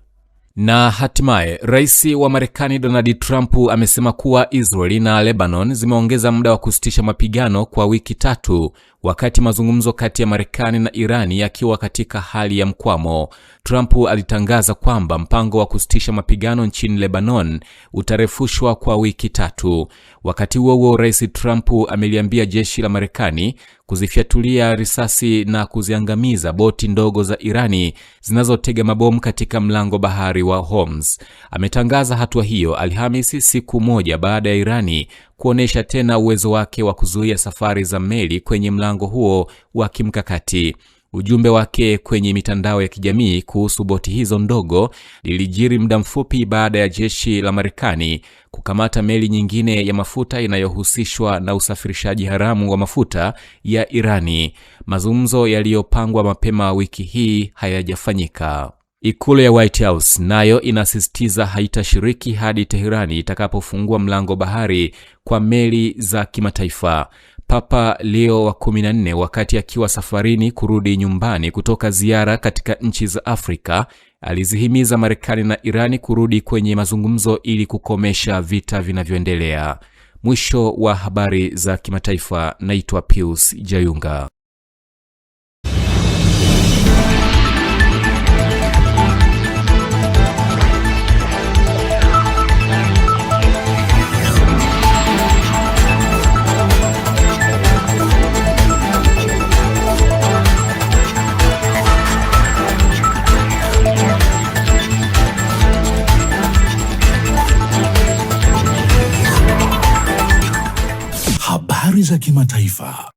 Na hatimaye, Rais wa Marekani Donald Trump amesema kuwa Israeli na Lebanon zimeongeza muda wa kusitisha mapigano kwa wiki 3 wakati mazungumzo kati ya Marekani na Irani yakiwa katika hali ya mkwamo. Trump alitangaza kwamba mpango wa kusitisha mapigano nchini Lebanon utarefushwa kwa wiki 3. Wakati huo Rais Trump ameliambia jeshi la Marekani kuzifyatulia risasi na kuziangamiza boti ndogo za Irani zinazotega mabomu katika mlango bahari wa Hormuz. Ametangaza hatua hiyo Alhamisi, siku moja baada ya Irani kuonesha tena uwezo wake wa kuzuia safari za meli kwenye mlango huo wa kimkakati. Ujumbe wake kwenye mitandao ya kijamii kuhusu boti hizo ndogo lilijiri muda mfupi baada ya jeshi la Marekani kukamata meli nyingine ya mafuta inayohusishwa na usafirishaji haramu wa mafuta ya Irani. Mazungumzo yaliyopangwa mapema wiki hii hayajafanyika. Ikulu ya White House nayo inasisitiza haitashiriki hadi Teherani itakapofungua mlango bahari kwa meli za kimataifa. Papa Leo wa 14 wakati akiwa safarini kurudi nyumbani kutoka ziara katika nchi za Afrika alizihimiza Marekani na Irani kurudi kwenye mazungumzo ili kukomesha vita vinavyoendelea. Mwisho wa habari za kimataifa. Naitwa Pius Jayunga. za kimataifa.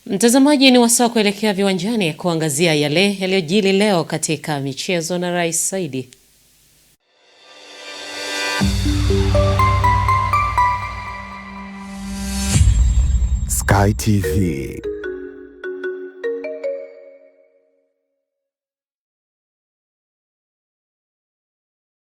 Mtazamaji, ni wasaa kuelekea viwanjani kuangazia yale yaliyojili leo katika michezo na Rais Saidi. Sky TV.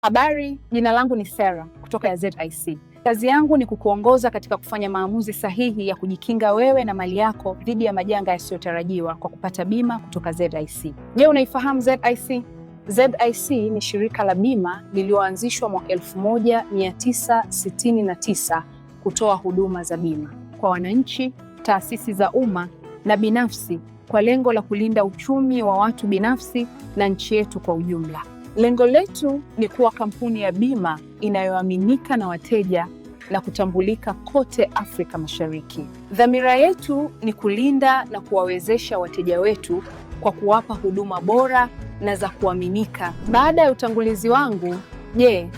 Habari, jina langu ni Sarah kutoka ya ZIC. Kazi yangu ni kukuongoza katika kufanya maamuzi sahihi ya kujikinga wewe na mali yako dhidi ya majanga yasiyotarajiwa kwa kupata bima kutoka ZIC. Je, unaifahamu ZIC? ZIC ni shirika la bima lililoanzishwa mwaka 1969 kutoa huduma za bima kwa wananchi, taasisi za umma na binafsi kwa lengo la kulinda uchumi wa watu binafsi na nchi yetu kwa ujumla. Lengo letu ni kuwa kampuni ya bima inayoaminika na wateja na kutambulika kote Afrika Mashariki. Dhamira yetu ni kulinda na kuwawezesha wateja wetu kwa kuwapa huduma bora na za kuaminika. Baada ya utangulizi wangu, je,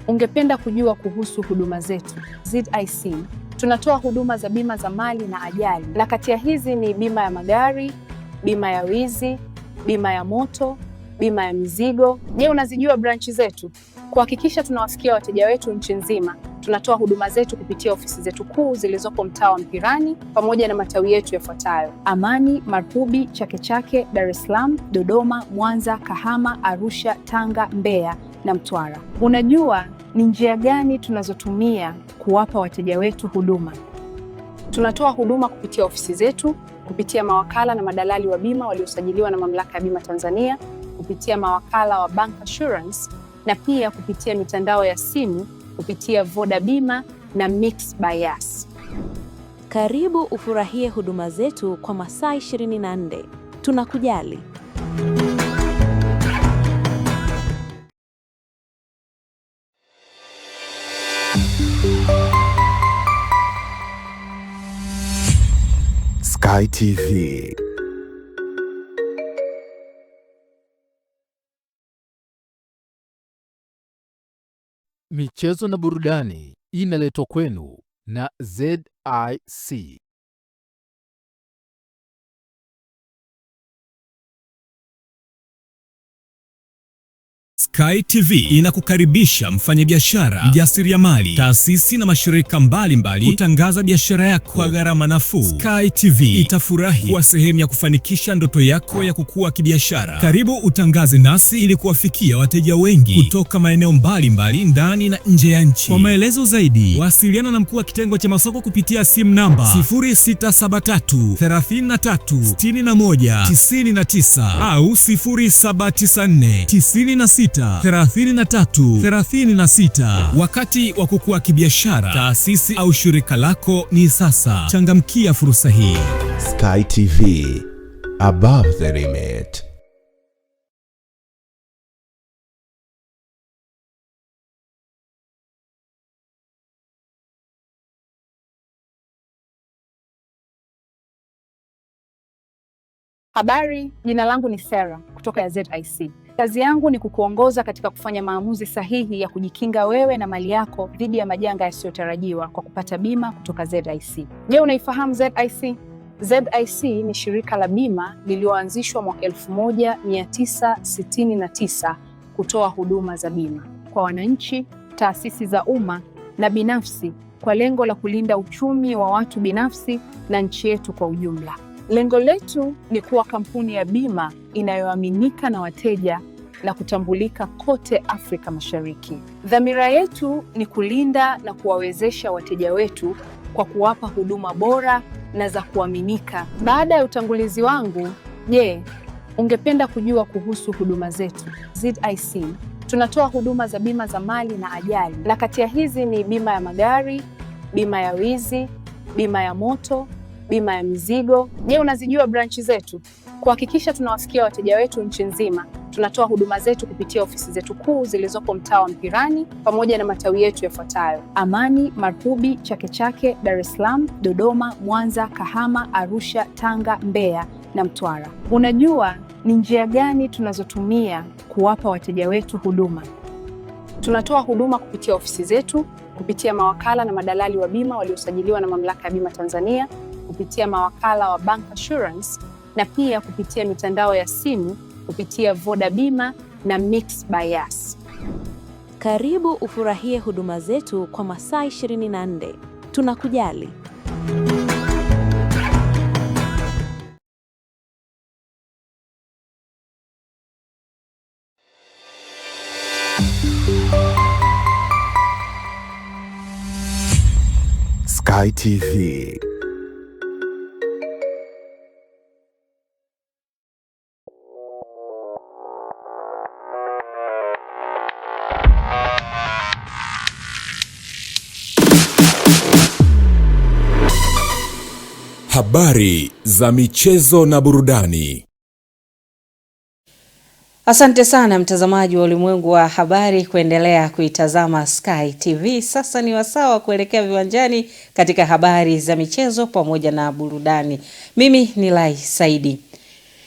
ungependa kujua kuhusu huduma zetu? ZIC tunatoa huduma za bima za mali na ajali, na kati ya hizi ni bima ya magari, bima ya wizi, bima ya moto, bima ya mizigo. Je, unazijua branchi zetu? Kuhakikisha tunawafikia wateja wetu nchi nzima, tunatoa huduma zetu kupitia ofisi zetu kuu zilizopo mtaa wa Mpirani pamoja na matawi yetu yafuatayo: Amani, Marubi, Chake Chake, Dar es Salaam, Dodoma, Mwanza, Kahama, Arusha, Tanga, Mbeya na Mtwara. Unajua ni njia gani tunazotumia kuwapa wateja wetu huduma? Tunatoa huduma kupitia ofisi zetu, kupitia mawakala na madalali wa bima waliosajiliwa na Mamlaka ya Bima Tanzania, kupitia mawakala wa Bank Assurance na pia kupitia mitandao ya simu kupitia Voda Bima na Mix by Yas. Karibu ufurahie huduma zetu kwa masaa 24. Tunakujali. Sky TV. Michezo na burudani inaletwa kwenu na ZIC. Sky TV inakukaribisha mfanyabiashara, mjasiriamali, taasisi na mashirika mbalimbali kutangaza biashara yako kwa gharama nafuu. Sky TV itafurahi kuwa sehemu ya kufanikisha ndoto yako ya kukua kibiashara. Karibu utangaze nasi ili kuwafikia wateja wengi kutoka maeneo mbalimbali ndani na nje ya nchi. Kwa maelezo zaidi, wasiliana na mkuu wa kitengo cha masoko kupitia simu namba 0673 33 61 99 au 0794 96 3336. Wakati wa kukua kibiashara, taasisi au shirika lako ni sasa. Changamkia fursa hii. Sky TV, above the limit. Habari, jina langu ni Sarah kutoka ya ZIC. Kazi yangu ni kukuongoza katika kufanya maamuzi sahihi ya kujikinga wewe na mali yako dhidi ya majanga yasiyotarajiwa kwa kupata bima kutoka ZIC. Je, unaifahamu ZIC? ZIC ni shirika la bima lililoanzishwa mwaka 1969 kutoa huduma za bima kwa wananchi, taasisi za umma na binafsi kwa lengo la kulinda uchumi wa watu binafsi na nchi yetu kwa ujumla. Lengo letu ni kuwa kampuni ya bima inayoaminika na wateja na kutambulika kote Afrika Mashariki. Dhamira yetu ni kulinda na kuwawezesha wateja wetu kwa kuwapa huduma bora na za kuaminika. Baada ya utangulizi wangu, je, ungependa kujua kuhusu huduma zetu? ZIC tunatoa huduma za bima za mali na ajali, na kati ya hizi ni bima ya magari, bima ya wizi, bima ya moto, bima ya mizigo. Je, unazijua branchi zetu? Kuhakikisha tunawafikia wateja wetu nchi nzima, tunatoa huduma zetu kupitia ofisi zetu kuu zilizopo mtaa wa Mpirani pamoja na matawi yetu yafuatayo: Amani, Marubi, Chake Chake, Dar es Salaam, Dodoma, Mwanza, Kahama, Arusha, Tanga, Mbeya na Mtwara. Unajua ni njia gani tunazotumia kuwapa wateja wetu huduma? Tunatoa huduma kupitia ofisi zetu, kupitia mawakala na madalali wa bima waliosajiliwa na Mamlaka ya Bima Tanzania, kupitia mawakala wa Bank Assurance na pia kupitia mitandao ya simu kupitia Voda Bima na Mix by Yas. Karibu ufurahie huduma zetu kwa masaa 24. Tunakujali. Sky TV. Habari za michezo na burudani. Asante sana mtazamaji wa Ulimwengu wa Habari kuendelea kuitazama Sky TV. Sasa ni wasaa wa kuelekea viwanjani katika habari za michezo pamoja na burudani. Mimi ni Lai Saidi.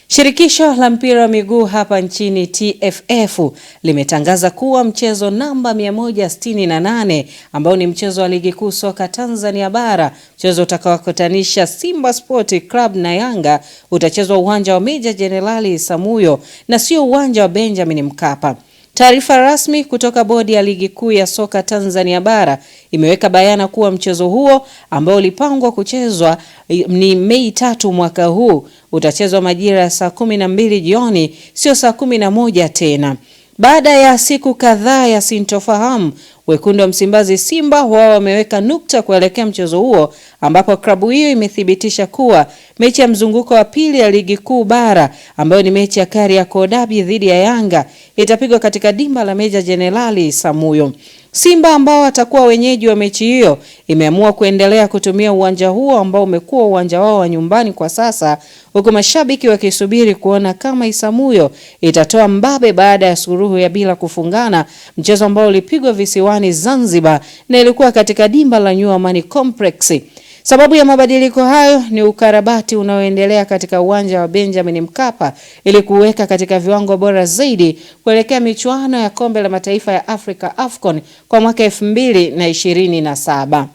Shirikisho la mpira wa miguu hapa nchini TFF limetangaza kuwa mchezo namba 168 ambao ni mchezo wa ligi kuu soka Tanzania bara, mchezo utakaokutanisha Simba Sport Club na Yanga, utachezwa uwanja wa Meja Jenerali Samuyo na sio uwanja wa Benjamin Mkapa. Taarifa rasmi kutoka bodi ya ligi kuu ya soka Tanzania bara imeweka bayana kuwa mchezo huo ambao ulipangwa kuchezwa ni Mei 3 mwaka huu utachezwa majira ya saa 12 jioni, sio saa 11 tena. Baada ya siku kadhaa ya sintofahamu, wekundu wa Msimbazi Simba wao wameweka nukta kuelekea mchezo huo, ambapo klabu hiyo imethibitisha kuwa mechi ya mzunguko wa pili ya ligi kuu bara ambayo ni mechi ya Kariakoo Derby dhidi ya Yanga itapigwa katika dimba la Meja Jenerali Samuyo. Simba ambao watakuwa wenyeji wa mechi hiyo imeamua kuendelea kutumia uwanja huo ambao umekuwa uwanja wao wa nyumbani kwa sasa, huku mashabiki wakisubiri kuona kama Isamuyo itatoa mbabe baada ya suruhu ya bila kufungana, mchezo ambao ulipigwa visiwani Zanzibar na ilikuwa katika dimba la New Amani Complex. Sababu ya mabadiliko hayo ni ukarabati unaoendelea katika uwanja wa Benjamin Mkapa ili kuweka katika viwango bora zaidi kuelekea michuano ya Kombe la Mataifa ya Afrika AFCON kwa mwaka 2027.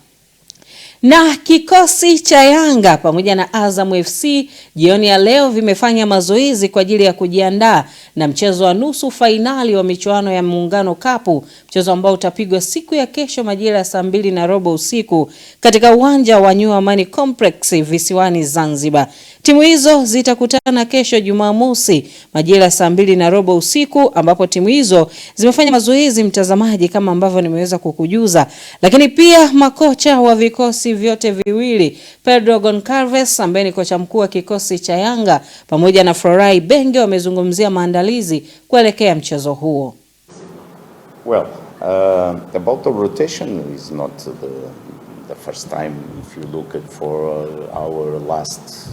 Na kikosi cha Yanga pamoja na Azam FC jioni ya leo vimefanya mazoezi kwa ajili ya kujiandaa na mchezo wa nusu fainali wa michuano ya Muungano Cup, mchezo ambao utapigwa siku ya kesho majira ya saa 2:15 usiku katika uwanja wa New Amani Complex visiwani Zanzibar. Timu hizo zitakutana kesho Jumamosi majira ya saa 2:15 usiku, ambapo timu hizo zimefanya mazoezi mtazamaji kama ambavyo nimeweza kukujuza. Lakini pia makocha wa vikosi vyote viwili, Pedro Goncalves ambaye ni kocha mkuu wa kikosi cha Yanga pamoja na Florai Benge wamezungumzia maandalizi kuelekea mchezo huo. Well, about the rotation is not the first time. If you look at for our last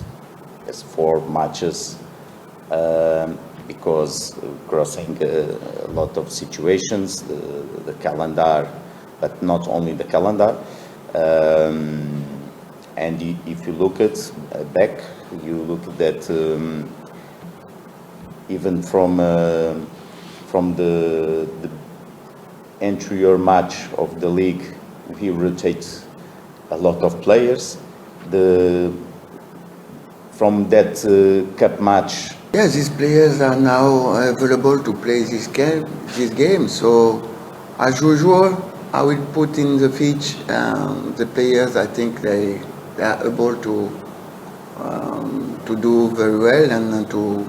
4 matches, because crossing a lot of situations, the calendar, but not only the calendar. And if you look at back, you look at that even from the entry match of the league, we rotate a lot of players. From that cup match. Yes, these players are now available to play this game. So, as usual, I will put in the pitch the players. I think they are able to do very well and to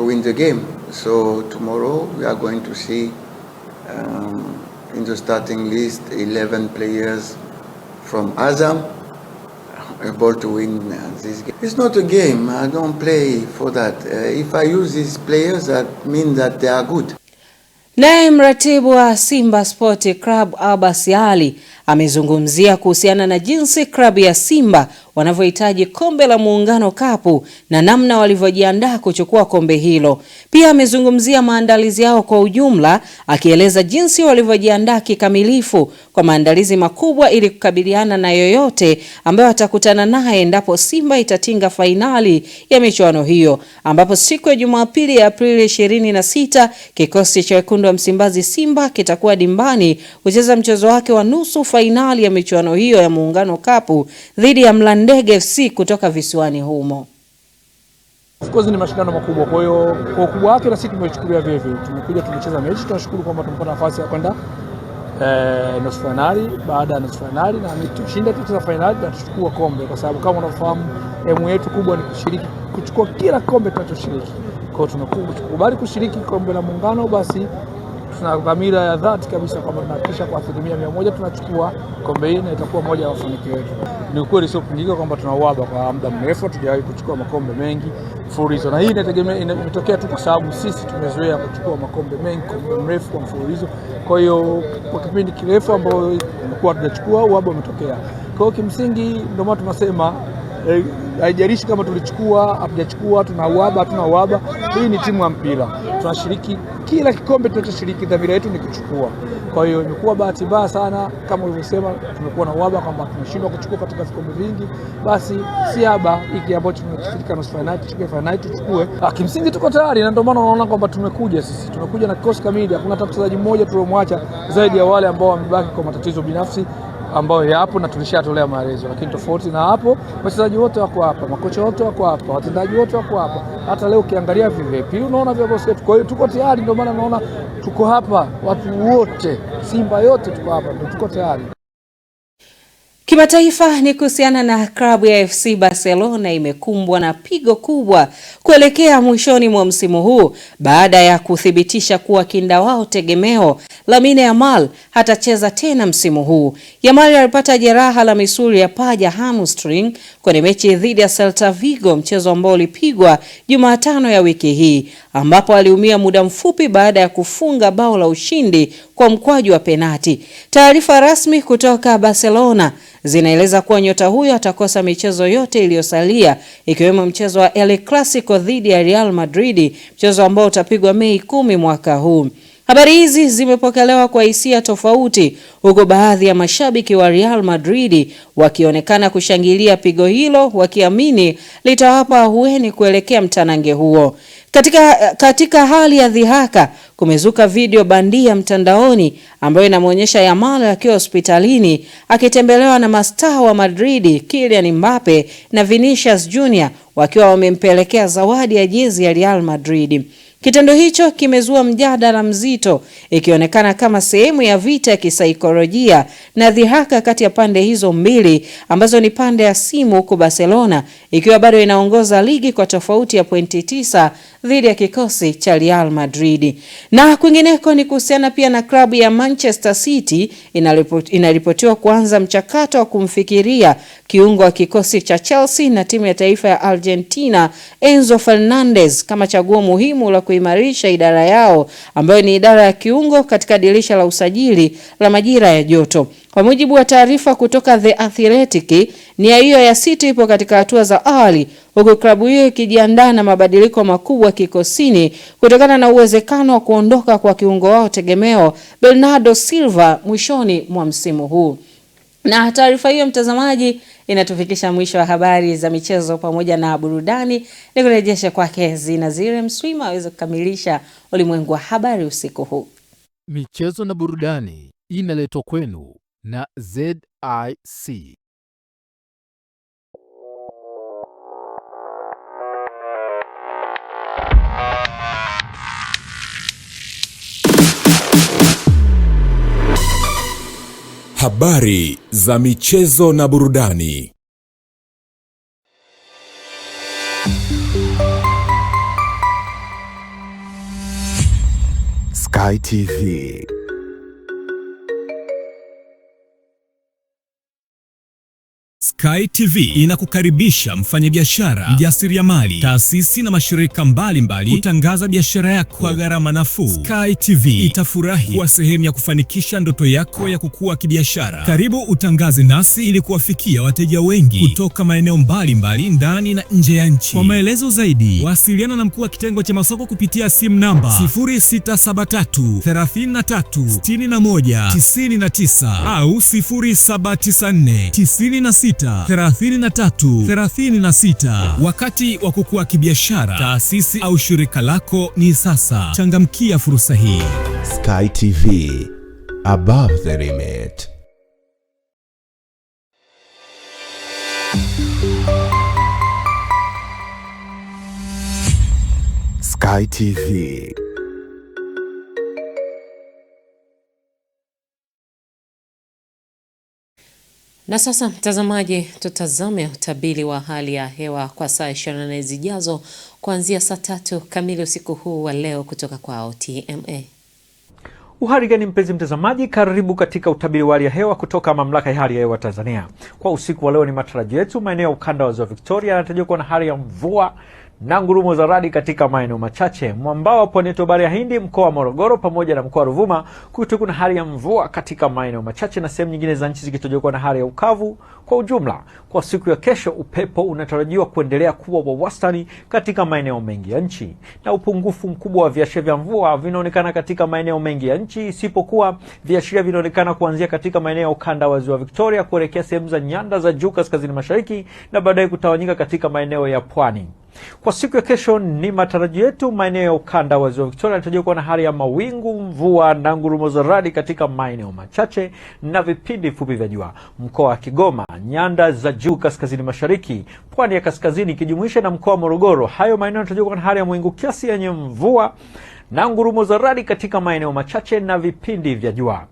win the game. So tomorrow we are going to see in the starting list 11 players from Azam able to win this game. It's not a game. I don't play for that. If I use these players, that means that they are good. Naye mratibu wa Simba Sport Club Abbas Ali amezungumzia kuhusiana na jinsi klabu ya Simba wanavyohitaji kombe la Muungano Cup na namna walivyojiandaa kuchukua kombe hilo. Pia amezungumzia maandalizi yao kwa ujumla, akieleza jinsi walivyojiandaa kikamilifu kwa maandalizi makubwa ili kukabiliana na yoyote ambayo watakutana naye endapo Simba itatinga fainali ya michuano hiyo, ambapo siku ya Jumapili ya Aprili 26 kikosi cha wekundu wa Msimbazi Simba kitakuwa dimbani kucheza mchezo wake wa nusu fainali ya michuano hiyo ya Muungano Cup dhidi ya Mlandege FC kutoka visiwani humo. Of course ni mashindano makubwa, kwa hiyo kwa ukubwa wake na sisi tumechukulia vile vile. Tumekuja tumecheza mechi, tunashukuru kwamba tumepata nafasi ya kwenda nusu finali. Baada ya nusu finali na tushinda tucheza finali na tuchukua kombe, kwa sababu kama unafahamu emu yetu kubwa ni kushiriki, kuchukua kila kombe tunachoshiriki. Kwa hiyo tunakubali kushiriki kombe la Muungano, basi tuna dhamira ya dhati kabisa kwamba tunahakikisha kwa 100% tunachukua kombe hili na itakuwa moja ya mafanikio yetu. Ni ukweli sio kupingika kwamba tuna uhaba kwa muda mrefu, hatujawahi kuchukua makombe mengi mfululizo, na hii imetokea tu kwa sababu sisi tumezoea kuchukua makombe mengi kwa muda mrefu kwa mfululizo. Kwa hiyo kwa kipindi kirefu ambao tumekuwa tunachukua, uhaba umetokea. Kwa hiyo kimsingi ndio maana tunasema haijalishi kama tulichukua hatujachukua, tuna uhaba hatuna uhaba, hii ni timu ya mpira, tunashiriki kila kikombe tunachoshiriki, dhamira yetu ni kuchukua. Kwa hiyo imekuwa bahati mbaya sana kama ulivyosema, tumekuwa na uhaba kwamba tumeshindwa kuchukua katika vikombe vingi, basi si haba hiki ambacho tunafika nusu finali tuchukue finali tuchukue. Kimsingi tuko tayari, na ndio maana unaona kwamba tumekuja na kikosi kamili, hakuna hata mchezaji mmoja tuliomwacha zaidi ya wale ambao wamebaki kwa matatizo binafsi ambayo yapo na tulishatolea maelezo. Lakini tofauti na hapo, wachezaji wote wako hapa, makocha wote wako hapa, watendaji wote wako hapa. Hata leo ukiangalia vipi unaona viongozi wetu. Kwa hiyo tuko tayari, ndio maana unaona tuko hapa, watu wote Simba yote tuko hapa, ndio tuko tayari. Kimataifa ni kuhusiana na klabu ya FC Barcelona imekumbwa na pigo kubwa kuelekea mwishoni mwa msimu huu baada ya kuthibitisha kuwa kinda wao tegemeo Lamine Yamal hatacheza tena msimu huu. Yamal alipata jeraha la misuli ya paja hamstring kwenye mechi dhidi ya Celta Vigo, mchezo ambao ulipigwa Jumatano ya wiki hii, ambapo aliumia muda mfupi baada ya kufunga bao la ushindi kwa mkwaju wa penati. Taarifa rasmi kutoka Barcelona zinaeleza kuwa nyota huyo atakosa michezo yote iliyosalia, ikiwemo mchezo wa El Clasico dhidi ya Real Madrid, mchezo ambao utapigwa Mei 10 mwaka huu. Habari hizi zimepokelewa kwa hisia tofauti, huko baadhi ya mashabiki wa Real Madrid wakionekana kushangilia pigo hilo, wakiamini litawapa ahueni kuelekea mtanange huo. Katika hali ya dhihaka, kumezuka video bandia mtandaoni ambayo inamuonyesha Yamal akiwa hospitalini akitembelewa na mastaa wa Madrid Kylian Mbappe na Vinicius Junior wakiwa wamempelekea zawadi ya jezi ya Real Madrid. Kitendo hicho kimezua mjadala mzito, ikionekana kama sehemu ya vita ya kisaikolojia na dhihaka kati ya pande hizo mbili ambazo ni pande ya simu, huko Barcelona ikiwa bado inaongoza ligi kwa tofauti ya pointi 9 dhidi ya kikosi cha Real Madrid. Na kwingineko ni kuhusiana pia na klabu ya Manchester City inaripotiwa kuanza mchakato wa kumfikiria kiungo wa kikosi cha Chelsea na timu ya taifa ya Argentina Enzo Fernandez kama chaguo muhimu la kuimarisha idara yao ambayo ni idara ya kiungo katika dirisha la usajili la majira ya joto. Kwa mujibu wa taarifa kutoka The Athletic, nia hiyo ya City ipo katika hatua za awali, huku klabu hiyo ikijiandaa na mabadiliko makubwa kikosini kutokana na uwezekano wa kuondoka kwa kiungo wao tegemeo Bernardo Silva mwishoni mwa msimu huu. Na taarifa hiyo, mtazamaji, inatufikisha mwisho wa habari za michezo pamoja na burudani. Nikurejeshe kwake Zinazire Mswima aweze kukamilisha ulimwengu wa habari usiku huu. Michezo na burudani inaletwa kwenu na ZIC. Habari za michezo na burudani. Sky TV. Sky TV inakukaribisha mfanyabiashara, mjasiriamali, taasisi na mashirika mbalimbali kutangaza biashara yako kwa gharama nafuu. Sky TV itafurahi kuwa sehemu ya kufanikisha ndoto yako ya kukua kibiashara. Karibu utangaze nasi ili kuwafikia wateja wengi kutoka maeneo mbalimbali ndani na nje ya nchi. Kwa maelezo zaidi, wasiliana na mkuu wa kitengo cha masoko kupitia simu namba 0673 33 61 99 au 0794 96 3336. Wakati wa kukua kibiashara, taasisi au shirika lako ni sasa. Changamkia fursa hii. Sky TV, above the limit. Sky TV. Na sasa mtazamaji, tutazame utabiri wa hali ya hewa kwa saa 24 zijazo kuanzia saa 3 kamili usiku huu wa leo kutoka kwa TMA. Uhali gani mpenzi mtazamaji, karibu katika utabiri wa hali ya hewa kutoka Mamlaka ya Hali ya Hewa Tanzania. Kwa usiku wa leo ni matarajio yetu maeneo ya ukanda wa Ziwa Victoria yanatarajiwa kuwa na hali ya mvua na ngurumo za radi katika maeneo machache. Mwambao wa pwani ya Bahari ya Hindi, mkoa wa Morogoro pamoja na mkoa wa Ruvuma kutakuwa na hali ya mvua katika maeneo machache, na sehemu nyingine za nchi zikitarajiwa kuwa na hali ya ukavu kwa ujumla. Kwa siku ya kesho, upepo unatarajiwa kuendelea kuwa wa wastani katika maeneo mengi ya nchi, na upungufu mkubwa wa viashiria vya mvua vinaonekana katika maeneo mengi ya nchi, isipokuwa viashiria vinaonekana kuanzia katika maeneo ya ukanda wa Ziwa Victoria kuelekea sehemu za nyanda za juu kaskazini mashariki na baadaye kutawanyika katika maeneo ya pwani. Kwa siku ya kesho ni matarajio yetu maeneo ya ukanda wa Ziwa Victoria yanatarajiwa kuwa na hali ya mawingu, mvua na ngurumo za radi katika maeneo machache na vipindi fupi vya jua. Mkoa wa Kigoma, nyanda za juu kaskazini mashariki, pwani ya kaskazini ikijumuisha na mkoa wa Morogoro, hayo maeneo yanatarajiwa kuwa na hali ya mawingu kiasi yenye mvua na ngurumo za radi katika maeneo machache na vipindi vya jua.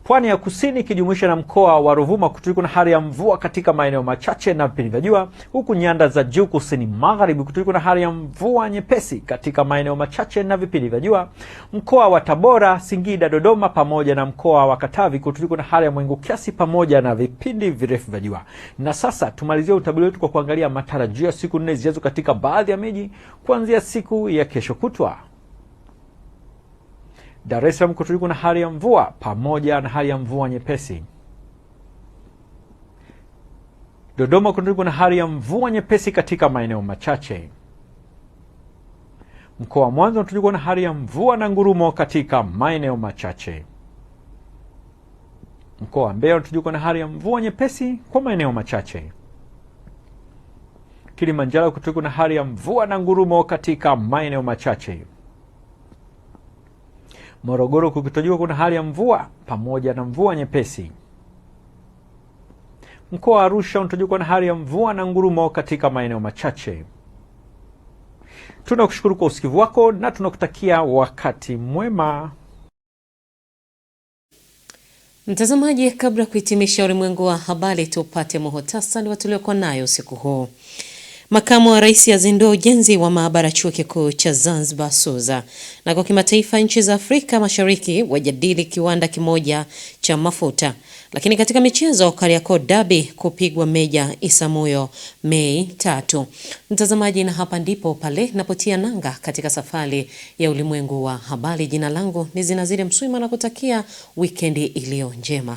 Pwani ya kusini ikijumuisha na mkoa wa Ruvuma kutakuwa na hali ya mvua katika maeneo machache na vipindi vya jua, huku nyanda za juu kusini magharibi kutakuwa na hali ya mvua nyepesi katika maeneo machache na vipindi vya jua. Mkoa wa Tabora, Singida, Dodoma pamoja na mkoa wa Katavi kutakuwa na hali ya mawingu kiasi pamoja na vipindi virefu vya jua. Na sasa tumalizie utabiri wetu kwa kuangalia matarajio ya siku 4 zijazo katika baadhi ya miji kuanzia siku ya kesho kutwa. Dar es Salaam kutakuwa na hali ya mvua pamoja na hali ya mvua nyepesi. Dodoma kutakuwa na hali ya mvua nyepesi katika maeneo machache. Mkoa wa Mwanza kutakuwa na hali ya mvua na ngurumo katika maeneo machache. Mkoa wa Mbeya kutakuwa na hali ya mvua nyepesi kwa maeneo machache. Kilimanjaro kutakuwa na hali ya mvua na ngurumo katika maeneo machache. Morogoro kukitarajiwa kuna hali ya mvua pamoja na mvua nyepesi. Mkoa wa Arusha unatarajiwa kuwa na hali ya mvua na ngurumo katika maeneo machache. Tunakushukuru kwa usikivu wako na tunakutakia wakati mwema. Mtazamaji, kabla ya kuhitimisha ulimwengu wa habari, tupate muhtasari wa tuliokuwa nayo usiku huu. Makamu wa Rais azindua ujenzi wa maabara chuo kikuu cha Zanzibar SUZA. Na kwa kimataifa, nchi za Afrika Mashariki wajadili kiwanda kimoja cha mafuta. Lakini katika michezo, Kariakoo Derby kupigwa Meja Isamuyo Mei 3. Mtazamaji, na hapa ndipo pale napotia nanga katika safari ya ulimwengu wa habari. Jina langu ni Zinazile Mswima na kutakia wikendi iliyo njema.